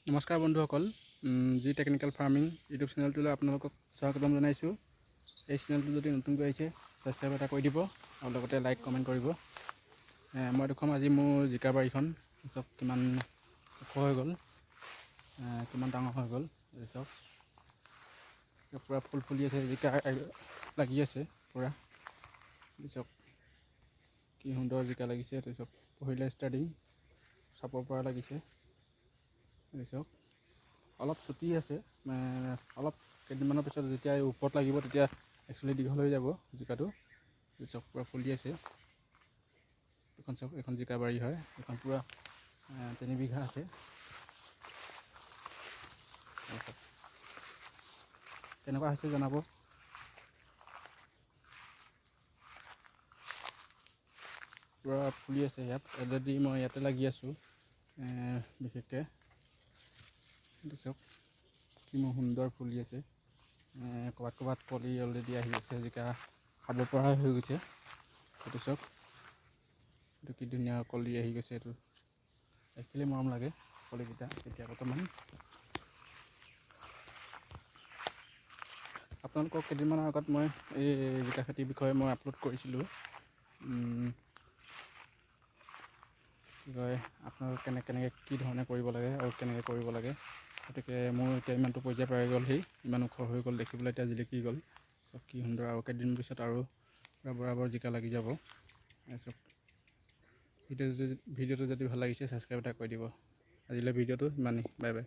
নমস্কাৰ বন্ধুসকল, G technical farming YouTube চেনেলটোলৈ আপোনালোকক স্বাগতম জনাইছোঁ। এই চেনেলটো যদি নতুনকৈ আহিছে ছাবস্ক্ৰাইব এটা কৰি দিব আৰু লগতে লাইক কমেণ্ট কৰিব। মই দেখুৱাম আজি মোৰ জিকা বাৰীখন চাওক কিমান ওখ হৈ গ'ল, কিমান ডাঙৰ হৈ গ'ল। চাওক পূৰা ফুল ফুলি আছে, জিকা লাগি আছে পূৰা। চাওক কি সুন্দৰ জিকা লাগিছে। চাওক পহিলা ষ্টাৰ্টিং চাপৰ পৰা লাগিছে। চাওক অলপ চুটি আছে, অলপ কেইদিনমানৰ পিছত যেতিয়া ওপৰত লাগিব তেতিয়া একচুৱেলি দীঘল হৈ যাব জিকাটো। চাওক পূৰা ফুলি আছে। এইখন চাওক, এইখন জিকা বাৰী হয়। এইখন পূৰা 3 বিঘা আছে। কেনেকুৱা হৈছে জনাব। পূৰা ফুলি আছে ইয়াত। অলৰেডি মই ইয়াতে লাগি আছোঁ বিশেষকৈ। এইটো চাওক কি সুন্দৰ ফুলি আছে। ক'ৰবাত কলি অলৰেডি আহি আছে, জিকা খাব পৰা হৈ গৈছে। এইটো চাওক, এইটো কি ধুনীয়া কলি আহি গৈছে। এইটো একচুৱেলি মৰম লাগে কলিকেইটা। এতিয়া বৰ্তমান আপোনালোকক কেইদিনমানৰ আগত মই এই জিকা খেতিৰ বিষয়ে মই আপলোড কৰিছিলোঁ। কি কয়, আপোনালোক কেনেকৈ কি ধৰণে কৰিব লাগে আৰু কেনেকৈ কৰিব লাগে। গতিকে মোৰ এতিয়া ইমানটো পৰ্যায় পাই গ'লহি, ইমান ওখ হৈ গ'ল, দেখিবলৈ এতিয়া জিলিকি গ'ল। চব কি সুন্দৰ। আৰু কেইদিন পিছত আৰু পূৰা বৰাবৰ জিকা লাগি যাব। চব ভিডিঅ'টো যদি ভাল লাগিছে ছাবস্ক্ৰাইব এটা কৰি দিব। আজিলৈ ভিডিঅ'টো ইমানেই। Bye bye.